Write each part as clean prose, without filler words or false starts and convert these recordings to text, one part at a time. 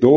2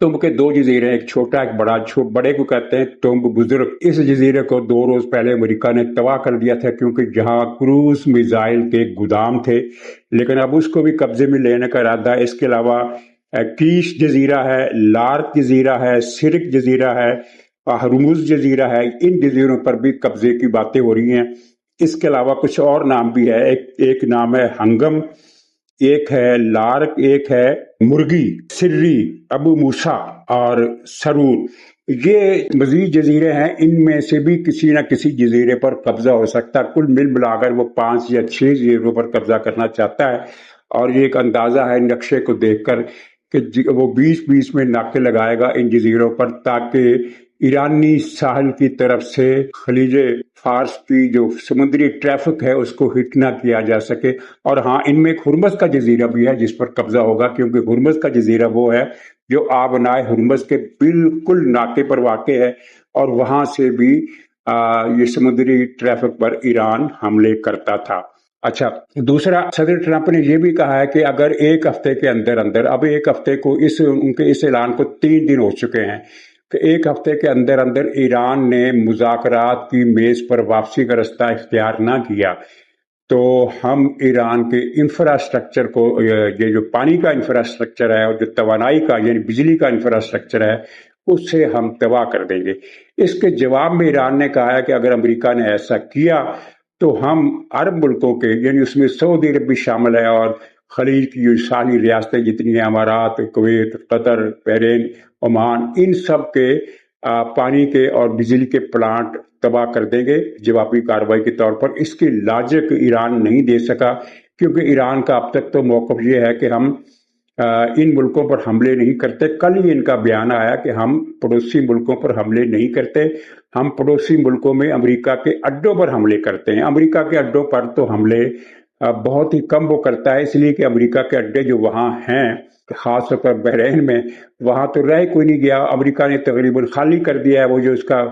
تمب کے 2 جزیرے ہیں، ایک چھوٹا ایک بڑا، بڑے کو کہتے ہیں تمب بزرگ۔ اس جزیرے کو 2 روز پہلے امریکہ نے تباہ کر دیا تھا کیونکہ جہاں کروز میزائل کے گودام تھے، لیکن اب اس کو بھی قبضے میں لینے کا ارادہ ہے۔ اس کے علاوہ کیش جزیرہ ہے، لارک جزیرہ ہے، سرک جزیرہ ہے، ہرمز جزیرہ ہے، ان جزیروں پر بھی قبضے کی باتیں ہو رہی ہیں۔ اس کے علاوہ کچھ اور نام بھی ہے، ایک نام ہے ہنگم، ایک ہے لارک، ایک ہے مرگی، سری، ابو موسا اور سرور۔ یہ مزید جزیرے ہیں، ان میں سے بھی کسی نہ کسی جزیرے پر قبضہ ہو سکتا ہے۔ کل ملا کر وہ 5 یا 6 جزیروں پر قبضہ کرنا چاہتا ہے، اور یہ ایک اندازہ ہے نقشے کو دیکھ کر کہ وہ 20 میں ناکے لگائے گا ان جزیروں پر، تاکہ ایرانی ساحل کی طرف سے خلیج فارس کی جو سمندری ٹریفک ہے اس کو ہٹ نہ کیا جا سکے۔ اور ہاں، ان میں ایک ہرمز کا جزیرہ بھی ہے جس پر قبضہ ہوگا، کیونکہ ہرمز کا جزیرہ وہ ہے جو آبنائے ہرمز کے بالکل ناکے پر واقع ہے، اور وہاں سے بھی یہ سمندری ٹریفک پر ایران حملے کرتا تھا۔ اچھا، دوسرا، صدر ٹرمپ نے یہ بھی کہا ہے کہ اگر ایک ہفتے کے اندر اب ایک ہفتے کو ان کے اس اعلان کو 3 دن ہو چکے ہیں کہ ایک ہفتے کے اندر ایران نے مذاکرات کی میز پر واپسی کا رستہ اختیار نہ کیا تو ہم ایران کے انفراسٹرکچر کو، یہ جو پانی کا انفراسٹرکچر ہے اور جو توانائی کا یعنی بجلی کا انفراسٹرکچر ہے، اس سے ہم تباہ کر دیں گے۔ اس کے جواب میں ایران نے کہا ہے کہ اگر امریکہ نے ایسا کیا تو ہم عرب ملکوں کے، یعنی اس میں سعودی عرب بھی شامل ہے اور خلیج کی جو ساحلی ریاستیں جتنی ہیں، امارات، کویت، قطر، بحرین، عمان، ان سب کے پانی کے اور بجلی کے پلانٹ تباہ کر دیں گے جوابی کارروائی کے طور پر۔ اس کی لاجک ایران نہیں دے سکا، کیونکہ ایران کا اب تک تو موقف یہ ہے کہ ہم ان ملکوں پر حملے نہیں کرتے۔ کل ہی ان کا بیان آیا کہ ہم پڑوسی ملکوں پر حملے نہیں کرتے، ہم پڑوسی ملکوں میں امریکہ کے اڈوں پر حملے کرتے ہیں۔ امریکہ کے اڈوں پر تو حملے بہت ہی کم وہ کرتا ہے، اس لیے کہ امریکہ کے اڈے جو وہاں ہیں، خاص طور پر بحرین میں، وہاں تو رہ کوئی نہیں گیا۔ امریکہ نے تقریباً خالی کر دیا ہے، وہ جو اس کا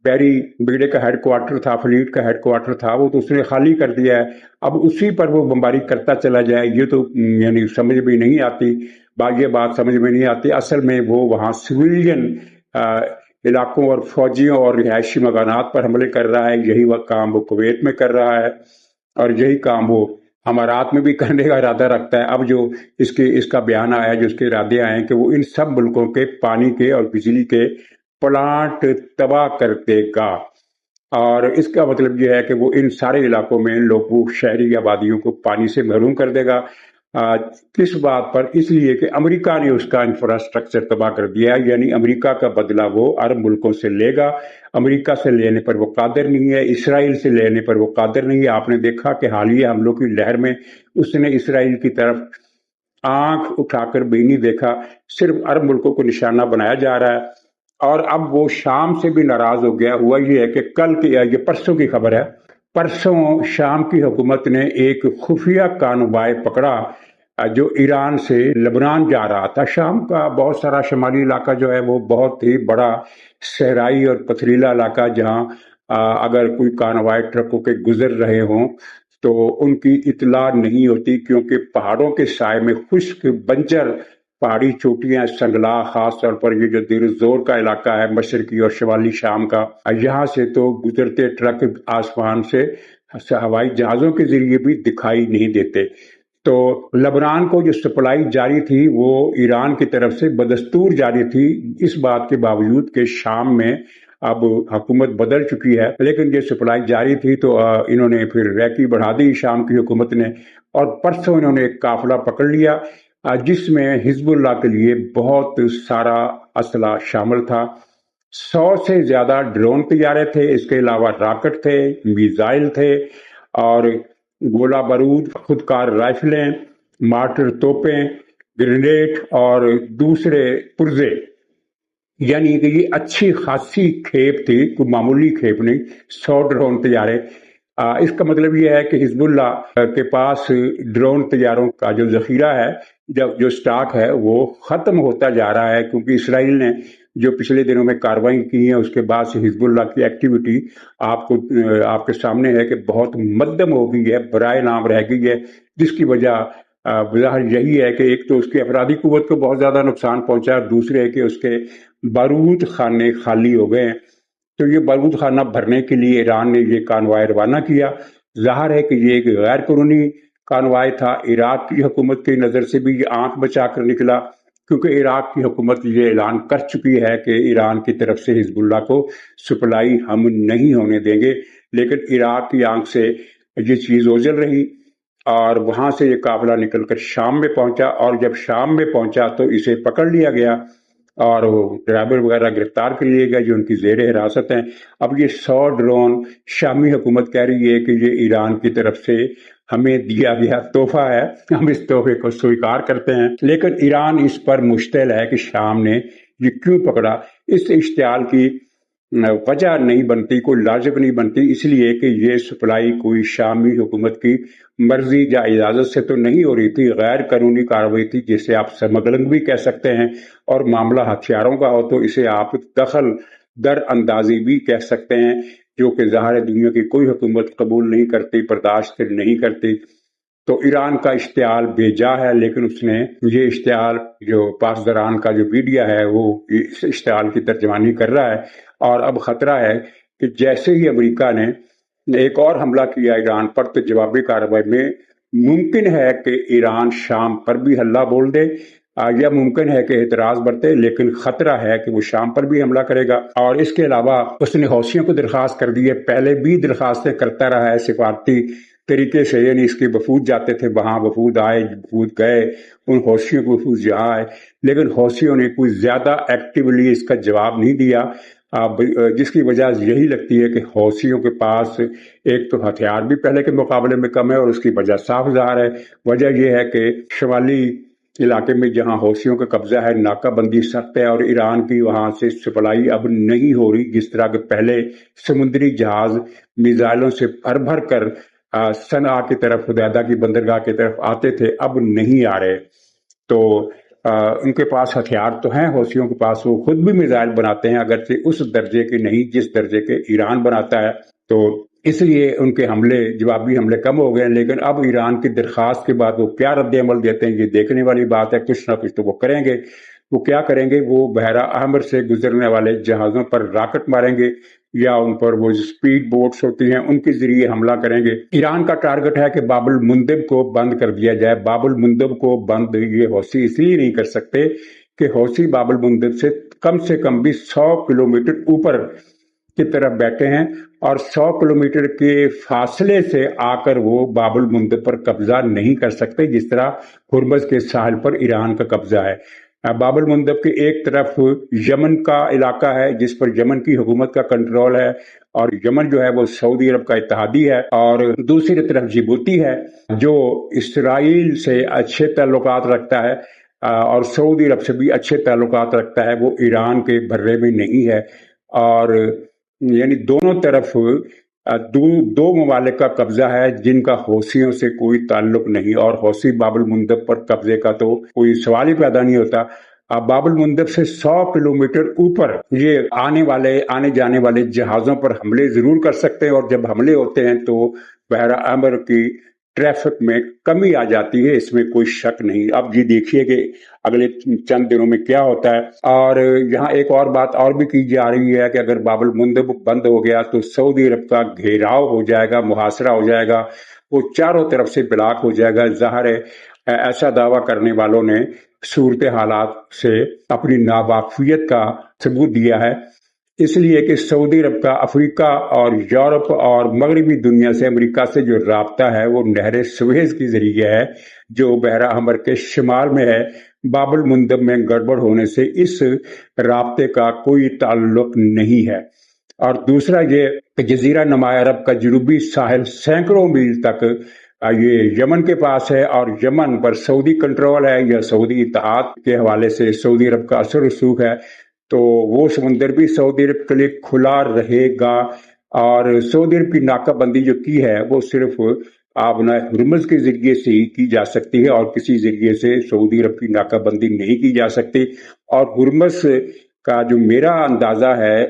بیری بیڑے کا ہیڈ کوارٹر تھا، فلیٹ کا ہیڈ کوارٹر تھا، وہ تو اس نے خالی کر دیا ہے۔ اب اسی پر وہ بمباری کرتا چلا جائے، یہ تو یعنی سمجھ میں نہیں آتی، یہ بات سمجھ میں نہیں آتی۔ اصل میں وہ وہاں سویلین علاقوں اور فوجیوں اور رہائشی مکانات پر حملے کر رہا ہے۔ یہی وہ کام وہ کویت میں کر رہا ہے، اور یہی کام وہ امارات میں بھی کرنے کا ارادہ رکھتا ہے۔ اب جو اس کا بیان آیا، جو اس کے ارادے آئے ہیں کہ وہ ان سب ملکوں کے پانی کے اور بجلی کے پلانٹ تباہ کر دے گا، اور اس کا مطلب یہ ہے کہ وہ ان سارے علاقوں میں لوگوں، شہری آبادیوں کو پانی سے محروم کر دے گا۔ کس بات پر؟ اس لیے کہ امریکہ نے اس کا انفراسٹرکچر تباہ کر دیا ہے، یعنی امریکہ کا بدلہ وہ عرب ملکوں سے لے گا۔ امریکہ سے لینے پر وہ قادر نہیں ہے، اسرائیل سے لینے پر وہ قادر نہیں ہے۔ آپ نے دیکھا کہ حالیہ حملوں کی لہر میں اس نے اسرائیل کی طرف آنکھ اٹھا کر بھی نہیں دیکھا، صرف عرب ملکوں کو نشانہ بنایا جا رہا ہے۔ اور اب وہ شام سے بھی ناراض ہو گیا۔ ہوا یہ ہے کہ یہ پرسوں کی خبر ہے، پرسوں شام کی حکومت نے ایک خفیہ کانوائے پکڑا جو ایران سے لبنان جا رہا تھا۔ شام کا بہت سارا شمالی علاقہ جو ہے وہ بہت ہی بڑا صحرائی اور پتھریلا علاقہ، جہاں اگر کوئی کانوائے ٹرکوں کے گزر رہے ہوں تو ان کی اطلاع نہیں ہوتی، کیونکہ پہاڑوں کے سائے میں خشک بنجر پہاڑی چوٹیاں، سنگلا، خاص طور پر یہ جو دیر الزور کا علاقہ ہے مشرقی اور شمالی شام کا، یہاں سے تو گزرتے ٹرک آسمان سے ہوائی جہازوں کے ذریعے بھی دکھائی نہیں دیتے۔ تو لبنان کو جو سپلائی جاری تھی وہ ایران کی طرف سے بدستور جاری تھی، اس بات کے باوجود کہ شام میں اب حکومت بدل چکی ہے، لیکن یہ سپلائی جاری تھی تو انہوں نے پھر ریکی بڑھا دی شام کی حکومت نے، اور پرسوں انہوں نے ایک قافلہ پکڑ لیا جس میں حزب اللہ کے لیے بہت سارا اسلحہ شامل تھا۔ 100 سے زیادہ ڈرون طیارے تھے، اس کے علاوہ راکٹ تھے، میزائل تھے، اور گولہ بارود، خودکار رائفلیں، مارٹر توپیں، گرینیڈ اور دوسرے پرزے، یعنی کہ یہ اچھی خاصی کھیپ تھی، کوئی معمولی کھیپ نہیں، 100 ڈرون طیارے۔ اس کا مطلب یہ ہے کہ حزب اللہ کے پاس ڈرون طیاروں کا جو ذخیرہ ہے، جو سٹاک ہے، وہ ختم ہوتا جا رہا ہے، کیونکہ اسرائیل نے جو پچھلے دنوں میں کارروائی کی ہیں اس کے بعد سے حزب اللہ کی ایکٹیویٹی آپ کے سامنے ہے کہ بہت مدھم ہو گئی ہے، برائے نام رہ گئی ہے، جس کی وجہ ظاہر یہی ہے کہ ایک تو اس کی افرادی قوت کو بہت زیادہ نقصان پہنچا، دوسرے ہے کہ اس کے بارود خانے خالی ہو گئے ہیں۔ تو یہ بارود خانہ بھرنے کے لیے ایران نے یہ کانوائے روانہ کیا۔ ظاہر ہے کہ یہ ایک غیر قانونی کانوائے تھا۔ عراق کی حکومت کی نظر سے بھی یہ آنکھ بچا کر نکلا، کیونکہ عراق کی حکومت یہ اعلان کر چکی ہے کہ ایران کی طرف سے حزب اللہ کو سپلائی ہم نہیں ہونے دیں گے، لیکن عراق کی آنکھ سے یہ چیز اوجھل رہی اور وہاں سے یہ قافلہ نکل کر شام میں پہنچا، اور جب شام میں پہنچا تو اسے پکڑ لیا گیا اور ڈرائیور وغیرہ گرفتار کر لیے گئے جو ان کی زیر حراست ہیں۔ اب یہ 100 ڈرون شامی حکومت کہہ رہی ہے کہ یہ ایران کی طرف سے ہمیں دیا گیا تحفہ ہے، ہم اس تحفے کو سویکار کرتے ہیں، لیکن ایران اس پر مشتعل ہے کہ شام نے یہ کیوں پکڑا۔ اس اشتعال کی وجہ نہیں بنتی، کوئی لازم نہیں بنتی، اس لیے کہ یہ سپلائی کوئی شامی حکومت کی مرضی یا اجازت سے تو نہیں ہو رہی تھی، غیر قانونی کارروائی تھی، جسے آپ سمگلنگ بھی کہہ سکتے ہیں، اور معاملہ ہتھیاروں کا ہو تو اسے آپ دخل در اندازی بھی کہہ سکتے ہیں، جو کہ ظاہر دنیا کی کوئی حکومت قبول نہیں کرتی، برداشت نہیں کرتی۔ تو ایران کا اشتعال بے جا ہے، لیکن اس نے یہ اشتعال جو پاسداران کا جو میڈیا ہے وہ اس اشتعال کی ترجمانی کر رہا ہے، اور اب خطرہ ہے کہ جیسے ہی امریکہ نے ایک اور حملہ کیا ایران پر تو جوابی کارروائی میں ممکن ہے کہ ایران شام پر بھی حملہ بول دے، یا ممکن ہے کہ اعتراض برتے، لیکن خطرہ ہے کہ وہ شام پر بھی حملہ کرے گا۔ اور اس کے علاوہ اس نے حوثیوں کو درخواست کر دی ہے، پہلے بھی درخواستیں کرتا رہا ہے سفارتی طریقے سے، یعنی اس کے وفود جاتے تھے وہاں، وفود آئے، وفود گئے، ان حوثیوں کے وفود یہاں آئے، لیکن حوثیوں نے کوئی زیادہ ایکٹیولی اس کا جواب نہیں دیا، جس کی وجہ یہی لگتی ہے کہ حوثیوں کے پاس ایک تو ہتھیار بھی پہلے کے مقابلے میں کم ہے، اور اس کی وجہ صاف ظاہر ہے۔ وجہ یہ ہے کہ شمالی علاقے میں جہاں حوثیوں کا قبضہ ہے ناکہ بندی سخت ہے، اور ایران کی وہاں سے سپلائی اب نہیں ہو رہی، جس طرح کے پہلے سمندری جہاز میزائلوں سے بھر بھر کر صنعاء کی طرف، حدیدہ کی بندرگاہ کی طرف آتے تھے، اب نہیں آ رہے۔ تو ان کے پاس ہتھیار تو ہیں، حوثیوں کے پاس، وہ خود بھی میزائل بناتے ہیں، اگرچہ اس درجے کے نہیں جس درجے کے ایران بناتا ہے، تو اس لیے ان کے حملے، جوابی حملے کم ہو گئے ہیں۔ لیکن اب ایران کی درخواست کے بعد وہ کیا رد عمل دیتے ہیں یہ دیکھنے والی بات ہے۔ کچھ نہ کچھ تو وہ کریں گے۔ وہ کیا کریں گے؟ وہ بحیرہ احمر سے گزرنے والے جہازوں پر راکٹ ماریں گے، یا ان پر وہ سپیڈ بوٹس ہوتی ہیں ان کے ذریعے حملہ کریں گے۔ ایران کا ٹارگٹ ہے کہ باب المندب کو بند کر دیا جائے۔ باب المندب کو بند یہ حوثی اس لیے نہیں کر سکتے کہ حوثی باب المندب سے کم بھی 100 کلومیٹر اوپر کی طرف بیٹھے ہیں، اور 100 کلومیٹر کے فاصلے سے آ کر وہ باب المندب پر قبضہ نہیں کر سکتے، جس طرح ہرمز کے ساحل پر ایران کا قبضہ ہے۔ باب المندب کے ایک طرف یمن کا علاقہ ہے جس پر یمن کی حکومت کا کنٹرول ہے، اور یمن جو ہے وہ سعودی عرب کا اتحادی ہے، اور دوسری طرف جبوتی ہے جو اسرائیل سے اچھے تعلقات رکھتا ہے، اور سعودی عرب سے بھی اچھے تعلقات رکھتا ہے، وہ ایران کے بھرے میں نہیں ہے، اور یعنی دونوں طرف دو ممالک کا قبضہ ہے جن کا حوثیوں سے کوئی تعلق نہیں، اور حوثی باب المندب پر قبضے کا تو کوئی سوال ہی پیدا نہیں ہوتا۔ باب المندب سے 100 کلومیٹر اوپر یہ آنے جانے والے جہازوں پر حملے ضرور کر سکتے ہیں، اور جب حملے ہوتے ہیں تو بحیرہ احمر کی ٹریفک میں کمی آ جاتی ہے، اس میں کوئی شک نہیں۔ اب یہ دیکھیے کہ اگلے چند دنوں میں کیا ہوتا ہے۔ اور یہاں ایک اور بات اور بھی کی جا رہی ہے کہ اگر باب المندب بند ہو گیا تو سعودی عرب کا گھیراؤ ہو جائے گا، محاصرہ ہو جائے گا، وہ چاروں طرف سے بلاک ہو جائے گا۔ ظاہر ہے ایسا دعویٰ کرنے والوں نے صورت حالات سے اپنی ناواقفیت کا ثبوت دیا ہے، اس لیے کہ سعودی عرب کا افریقہ اور یورپ اور مغربی دنیا سے، امریکہ سے جو رابطہ ہے وہ نہر سویز کے ذریعے ہے، جو بحیرہ احمر کے شمال میں ہے۔ باب المندب میں گڑبڑ ہونے سے اس رابطے کا کوئی تعلق نہیں ہے۔ اور دوسرا یہ کہ جزیرہ نما عرب کا جنوبی ساحل سینکڑوں میل تک یہ یمن کے پاس ہے، اور یمن پر سعودی کنٹرول ہے، یا سعودی اتحاد کے حوالے سے سعودی عرب کا اثر رسوخ ہے، تو وہ سمندر بھی سعودی عرب کے لیے کھلا رہے گا۔ اور سعودی عرب کی ناکہ بندی جو کی ہے وہ صرف آبنا ہرمز کے ذریعے سے ہی کی جا سکتی ہے، اور کسی ذریعے سے سعودی عرب کی ناکہ بندی نہیں کی جا سکتی۔ اور ہرمز کا جو میرا اندازہ ہے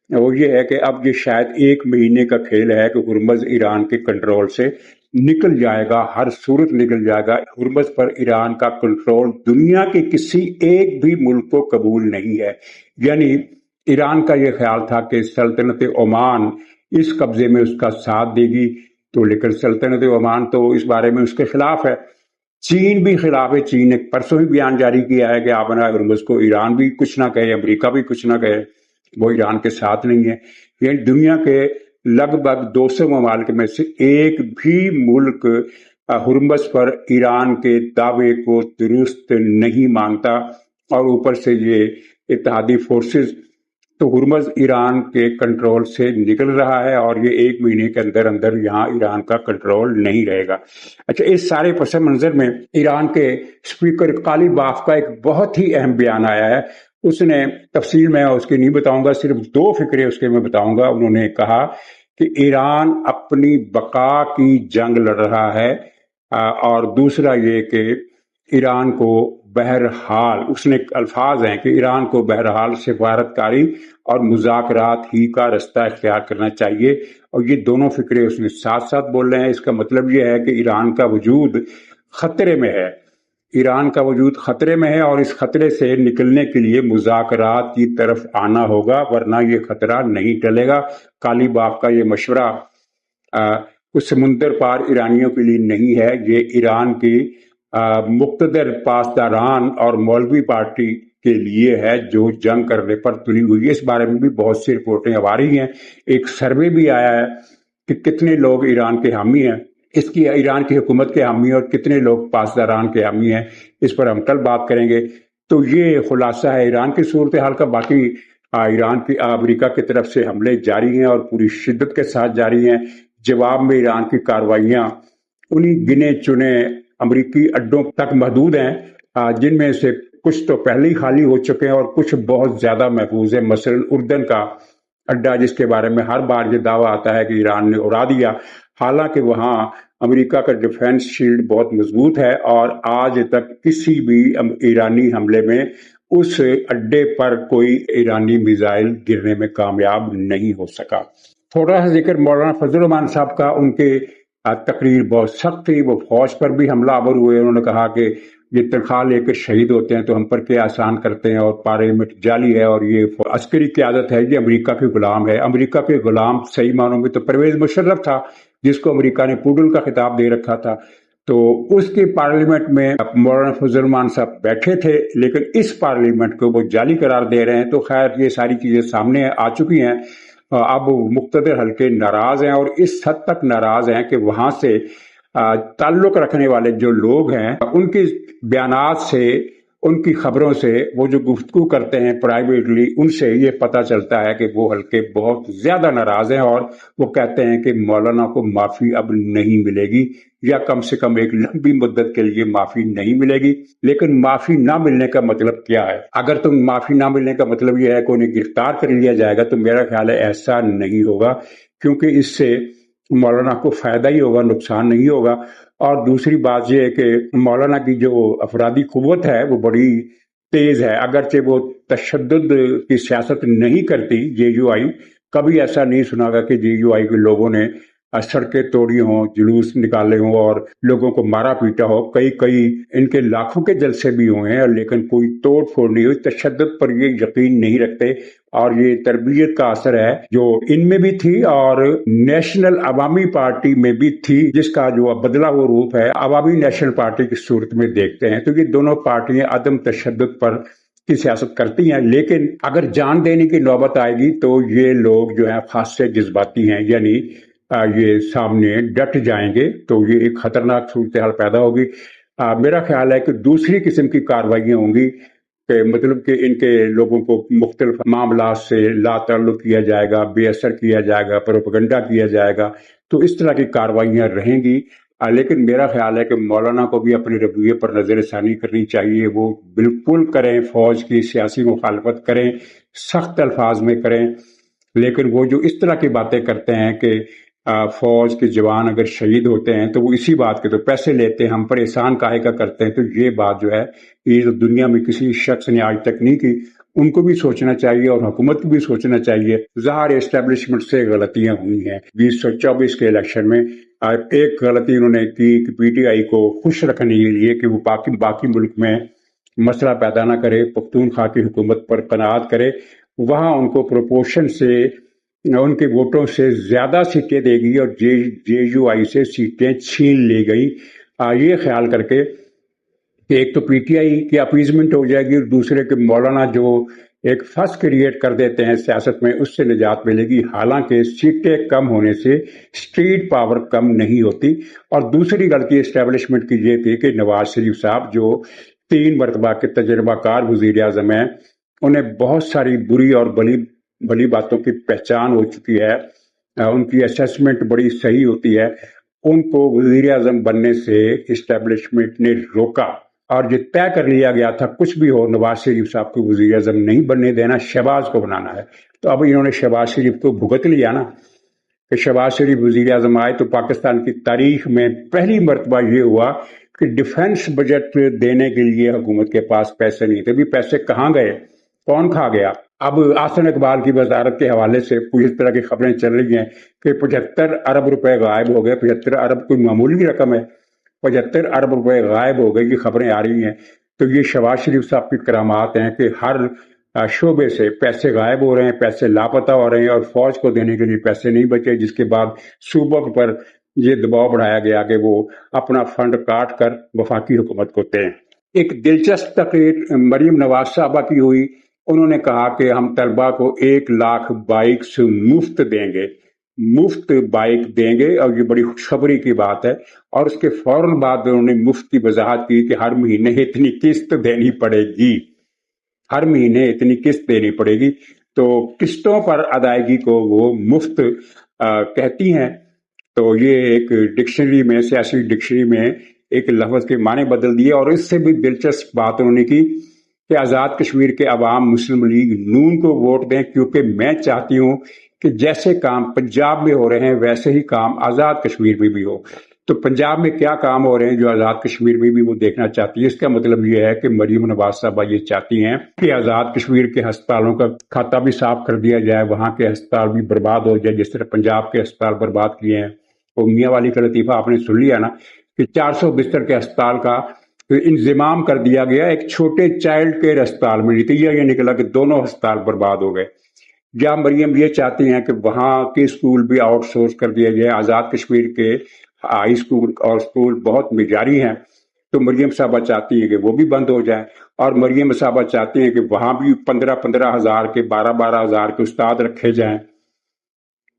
وہ یہ ہے کہ اب یہ شاید 1 مہینے کا کھیل ہے کہ ہرمز ایران کے کنٹرول سے نکل جائے گا، ہر صورت نکل جائے گا۔ ہرمز پر ایران کا کنٹرول دنیا کے کسی ایک بھی ملک کو قبول نہیں ہے۔ یعنی ایران کا یہ خیال تھا کہ سلطنت عمان اس قبضے میں اس کا ساتھ دے گی، تو لیکن سلطنت عمان تو اس بارے میں اس کے خلاف ہے۔ چین بھی خلاف ہے۔ چین نے پرسوں ہی بیان جاری کیا ہے کہ آبنا ہرمز کو ایران بھی کچھ نہ کہے، امریکہ بھی کچھ نہ کہے، وہ ایران کے ساتھ نہیں ہے۔ یعنی دنیا کے لگ بھگ 200 ممالک میں سے ایک بھی ملک ہرمز پر ایران کے دعوے کو درست نہیں مانتا، اور اوپر سے یہ اتحادی فورسز، تو ہرمز ایران کے کنٹرول سے نکل رہا ہے، اور یہ 1 مہینے کے اندر اندر یہاں ایران کا کنٹرول نہیں رہے گا۔ اچھا، اس سارے پس منظر میں ایران کے اسپیکر قالی باف کا ایک بہت ہی اہم بیان آیا ہے۔ اس نے تفصیل میں اس کی نہیں بتاؤں گا، صرف 2 فقرے اس کے میں بتاؤں گا۔ انہوں نے کہا کہ ایران اپنی بقا کی جنگ لڑ رہا ہے، اور دوسرا یہ کہ ایران کو بہرحال، اس نے الفاظ ہیں کہ ایران کو بہرحال سفارتکاری اور مذاکرات ہی کا رستہ اختیار کرنا چاہیے، اور یہ دونوں فکرے اس نے ساتھ ساتھ بول رہے ہیں۔ اس کا مطلب یہ ہے کہ ایران کا وجود خطرے میں ہے، ایران کا وجود خطرے میں ہے، اور اس خطرے سے نکلنے کے لیے مذاکرات کی طرف آنا ہوگا، ورنہ یہ خطرہ نہیں ٹلے گا۔ قالی باف کا یہ مشورہ اس سمندر پار ایرانیوں کے لیے نہیں ہے، یہ ایران کی مقتدر پاسداران اور مولوی پارٹی کے لیے ہے جو جنگ کرنے پر تلی ہوئی ہے۔ اس بارے میں بھی بہت سی رپورٹیں اب آ رہی ہیں۔ ایک سروے بھی آیا ہے کہ کتنے لوگ ایران کے حامی ہیں، اس کی ایران کی حکومت کے حامی، اور کتنے لوگ پاسداران کے حامی ہیں۔ اس پر ہم کل بات کریں گے۔ تو یہ خلاصہ ہے ایران کی صورتحال کا۔ باقی ایران کی امریکہ کی طرف سے حملے جاری ہیں اور پوری شدت کے ساتھ جاری ہیں۔ جواب میں ایران کی کارروائیاں انہی گنے چنے امریکی اڈوں تک محدود ہیں، جن میں سے کچھ تو پہلے ہی خالی ہو چکے ہیں اور کچھ بہت زیادہ محفوظ ہیں۔ مثلا اردن کا اڈا، جس کے بارے میں ہر بار یہ دعویٰ آتا ہے کہ ایران نے اڑا دیا، حالانکہ وہاں امریکہ کا ڈیفنس شیلڈ بہت مضبوط ہے، اور آج تک کسی بھی ایرانی حملے میں اس اڈے پر کوئی ایرانی میزائل گرنے میں کامیاب نہیں ہو سکا۔ تھوڑا سا ذکر مولانا فضل الرحمان صاحب کا، ان کے تقریر بہت سخت تھی، وہ فوج پر بھی حملہ آور ہوئے۔ انہوں نے کہا کہ یہ تنخواہ لے کر شہید ہوتے ہیں تو ہم پر کیا احسان کرتے ہیں، اور پارلیمنٹ جعلی ہے، اور یہ عسکری قیادت ہے، یہ امریکہ کے غلام ہے۔ امریکہ کے غلام صحیح معنوں میں تو پرویز مشرف تھا، جس کو امریکہ نے پوڈل کا خطاب دے رکھا تھا۔ تو اس کے پارلیمنٹ میں مولانا فضل الرحمان صاحب بیٹھے تھے، لیکن اس پارلیمنٹ کو وہ جعلی قرار دے رہے ہیں۔ تو خیر، یہ ساری چیزیں سامنے آ چکی ہیں۔ اب مقتدر حلقے ناراض ہیں، اور اس حد تک ناراض ہیں کہ وہاں سے تعلق رکھنے والے جو لوگ ہیں، ان کے بیانات سے، ان کی خبروں سے، وہ جو گفتگو کرتے ہیں پرائیویٹلی، ان سے یہ پتہ چلتا ہے کہ وہ حلقے بہت زیادہ ناراض ہیں، اور وہ کہتے ہیں کہ مولانا کو معافی اب نہیں ملے گی، یا کم سے کم ایک لمبی مدت کے لیے معافی نہیں ملے گی۔ لیکن معافی نہ ملنے کا مطلب کیا ہے؟ اگر تم معافی نہ ملنے کا مطلب یہ ہے کہ انہیں گرفتار کر لیا جائے گا، تو میرا خیال ہے ایسا نہیں ہوگا، کیونکہ اس سے مولانا کو فائدہ ہی ہوگا، نقصان نہیں ہوگا۔ اور دوسری بات یہ ہے کہ مولانا کی جو افرادی قوت ہے وہ بڑی تیز ہے، اگرچہ وہ تشدد کی سیاست نہیں کرتی۔ JUI کبھی ایسا نہیں سنا گا کہ JUI کے لوگوں نے سڑکیں توڑی ہوں، جلوس نکالے ہوں اور لوگوں کو مارا پیٹا ہو۔ کئی ان کے لاکھوں کے جلسے بھی ہوئے ہیں، لیکن کوئی توڑ پھوڑ نہیں ہوئی۔ تشدد پر یہ یقین نہیں رکھتے، اور یہ تربیت کا اثر ہے جو ان میں بھی تھی اور نیشنل عوامی پارٹی میں بھی تھی، جس کا جو بدلا ہوا روپ ہے عوامی نیشنل پارٹی کی صورت میں دیکھتے ہیں۔ تو یہ دونوں پارٹیاں عدم تشدد پر کی سیاست کرتی ہیں، لیکن اگر جان دینے کی نوبت آئے گی تو یہ لوگ جو ہیں خاصے جذباتی ہیں، یعنی یہ سامنے ڈٹ جائیں گے، تو یہ ایک خطرناک صورتحال پیدا ہوگی۔ میرا خیال ہے کہ دوسری قسم کی کارروائیاں ہوں گی، کہ مطلب کہ ان کے لوگوں کو مختلف معاملات سے لا تعلق کیا جائے گا، بے اثر کیا جائے گا، پروپیگنڈا کیا جائے گا، تو اس طرح کی کارروائیاں رہیں گی۔ لیکن میرا خیال ہے کہ مولانا کو بھی اپنے رویے پر نظر ثانی کرنی چاہیے۔ وہ بالکل کریں، فوج کی سیاسی مخالفت کریں، سخت الفاظ میں کریں، لیکن وہ جو اس طرح کی باتیں کرتے ہیں کہ فوج کے جوان اگر شہید ہوتے ہیں تو وہ اسی بات کے تو پیسے لیتے ہیں، ہم پر احسان کاہے کا کرتے ہیں، تو یہ بات جو ہے یہ دنیا میں کسی شخص نے آج تک نہیں کی۔ ان کو بھی سوچنا چاہیے اور حکومت کو بھی سوچنا چاہیے. ظاہر اسٹیبلشمنٹ سے غلطیاں ہوئی ہیں 2024 کے الیکشن میں. ایک غلطی انہوں نے کی کہ پی ٹی آئی کو خوش رکھنے کے لیے کہ وہ باقی ملک میں مسئلہ پیدا نہ کرے، پختونخوا کی حکومت پر قناعت کرے، وہاں ان کو پروپورشن سے ان کے ووٹوں سے زیادہ سیٹیں دے گی اور جے یو آئی سے سیٹیں چھین لی گئی، یہ خیال کر کے کہ ایک تو پی ٹی آئی کی اپیزمنٹ ہو جائے گی اور دوسرے کہ مولانا جو ایک فس کریٹ کر دیتے ہیں سیاست میں اس سے نجات ملے گی. حالانکہ سیٹیں کم ہونے سے اسٹریٹ پاور کم نہیں ہوتی. اور دوسری غلطی اسٹیبلشمنٹ کی یہ تھی کہ نواز شریف صاحب جو 3 مرتبہ کے تجربہ کار وزیر اعظم ہیں، انہیں بہت ساری بری اور بلی باتوں کی پہچان ہو چکی ہے، ان کی اسیسمنٹ بڑی صحیح ہوتی ہے. ان کو وزیر اعظم بننے سے اسٹیبلشمنٹ نے روکا اور یہ طے کر لیا گیا تھا کچھ بھی ہو نواز شریف صاحب کو وزیر اعظم نہیں بننے دینا، شہباز کو بنانا ہے. تو اب انہوں نے شہباز شریف کو بھگت لیا نا کہ شہباز شریف وزیر اعظم آئے تو پاکستان کی تاریخ میں پہلی مرتبہ یہ ہوا کہ ڈیفنس بجٹ دینے کے لیے حکومت کے پاس پیسے نہیں تھے. بھی پیسے کہاں گئے، کون کھا گیا؟ اب آسن اقبال کی وزارت کے حوالے سے اس طرح کی خبریں چل رہی ہیں کہ 75 ارب روپے غائب ہو گئے. 75 ارب کوئی معمولی رقم ہے، 75 ارب روپے غائب ہو گئے، یہ خبریں آ رہی ہیں. تو یہ شہباز شریف صاحب کی کرامات ہیں کہ ہر شعبے سے پیسے غائب ہو رہے ہیں، پیسے لاپتہ ہو رہے ہیں اور فوج کو دینے کے لیے پیسے نہیں بچے، جس کے بعد صوبوں پر یہ دباؤ بڑھایا گیا کہ وہ اپنا فنڈ کاٹ کر وفاقی حکومت کو دیں. ایک دلچسپ تقریر مریم نواز صاحبہ کی ہوئی. انہوں نے کہا کہ ہم طلبہ کو 1 لاکھ بائکس مفت بائک دیں گے اور یہ بڑی خوشخبری کی بات ہے. اور اس کے فوراً بعد انہوں نے مفت کی وضاحت کی کہ ہر مہینے اتنی قسط دینی پڑے گی. تو قسطوں پر ادائیگی کو وہ مفت کہتی ہیں. تو یہ ایک ڈکشنری میں، سیاسی ڈکشنری میں ایک لفظ کے معنی بدل دیے. اور اس سے بھی دلچسپ بات انہوں نے کی کہ آزاد کشمیر کے عوام مسلم لیگ نون کو ووٹ دیں، کیونکہ میں چاہتی ہوں کہ جیسے کام پنجاب میں ہو رہے ہیں ویسے ہی کام آزاد کشمیر میں بھی ہو. تو پنجاب میں کیا کام ہو رہے ہیں جو آزاد کشمیر میں بھی وہ دیکھنا چاہتی ہے. اس کا مطلب یہ ہے کہ مریم نواز صاحبہ یہ چاہتی ہیں کہ آزاد کشمیر کے ہسپتالوں کا کھاتہ بھی صاف کر دیا جائے، وہاں کے ہسپتال بھی برباد ہو جائے جس طرح پنجاب کے ہسپتال برباد کیے ہیں. وہ میاں والی کا لطیفہ آپ نے سن لیا نا کہ 400 بستر کے ہسپتال کا انضمام کر دیا گیا ایک چھوٹے چائلڈ کیئر ہسپتال میں. نتیجہ یہ نکلا کہ دونوں ہسپتال برباد ہو گئے. یا مریم یہ چاہتی ہیں کہ وہاں کے اسکول بھی آؤٹ سورس کر دیا جائے. آزاد کشمیر کے ہائی اسکول اور اسکول بہت معیاری ہیں، تو مریم صاحبہ چاہتی ہیں کہ وہ بھی بند ہو جائیں. اور مریم صاحبہ چاہتی ہیں کہ وہاں بھی 15 ہزار کے 12 ہزار کے استاد رکھے جائیں.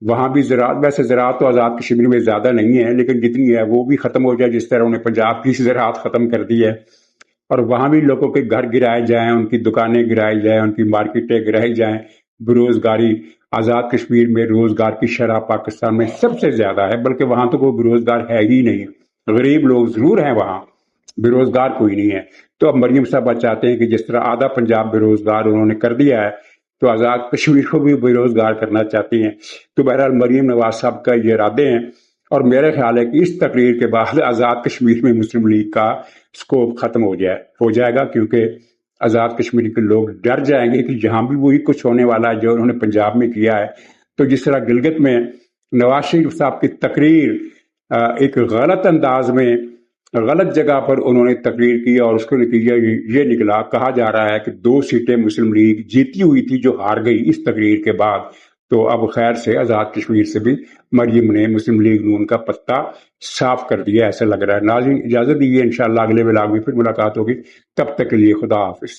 وہاں بھی زراعت، ویسے زراعت تو آزاد کشمیر میں زیادہ نہیں ہے لیکن جتنی ہے وہ بھی ختم ہو جائے جس طرح انہیں پنجاب کی زراعت ختم کر دی ہے. اور وہاں بھی لوگوں کے گھر گرائے جائیں، ان کی دکانیں گرائی جائیں، ان کی مارکیٹیں گرائی جائیں. بےروزگاری، آزاد کشمیر میں روزگار کی شرح پاکستان میں سب سے زیادہ ہے، بلکہ وہاں تو کوئی بےروزگار ہے ہی نہیں. غریب لوگ ضرور ہیں وہاں، بےروزگار کوئی نہیں ہے. تو اب مریم صاحبہ چاہتے ہیں کہ جس طرح آدھا پنجاب بےروزگار انہوں نے کر دیا ہے تو آزاد کشمیر کو بھی بے روزگار کرنا چاہتی ہیں. تو بہرحال مریم نواز صاحب کا یہ ارادے ہیں اور میرا خیال ہے کہ اس تقریر کے بعد آزاد کشمیر میں مسلم لیگ کا سکوپ ختم ہو جائے گا، کیونکہ آزاد کشمیر کے لوگ ڈر جائیں گے کہ یہاں بھی وہی کچھ ہونے والا ہے جو انہوں نے پنجاب میں کیا ہے. تو جس طرح گلگت میں نواز شریف صاحب کی تقریر ایک غلط انداز میں غلط جگہ پر انہوں نے تقریر کی اور اس کا نتیجہ یہ نکلا، کہا جا رہا ہے کہ 2 سیٹیں مسلم لیگ جیتی ہوئی تھی جو ہار گئی اس تقریر کے بعد. تو اب خیر سے آزاد کشمیر سے بھی مریم نے مسلم لیگ نون کا پتہ صاف کر دیا ایسا لگ رہا ہے. ناظرین اجازت دیجیے، انشاءاللہ اگلے ولاگ میں پھر ملاقات ہوگی. تب تک کے لیے خدا حافظ.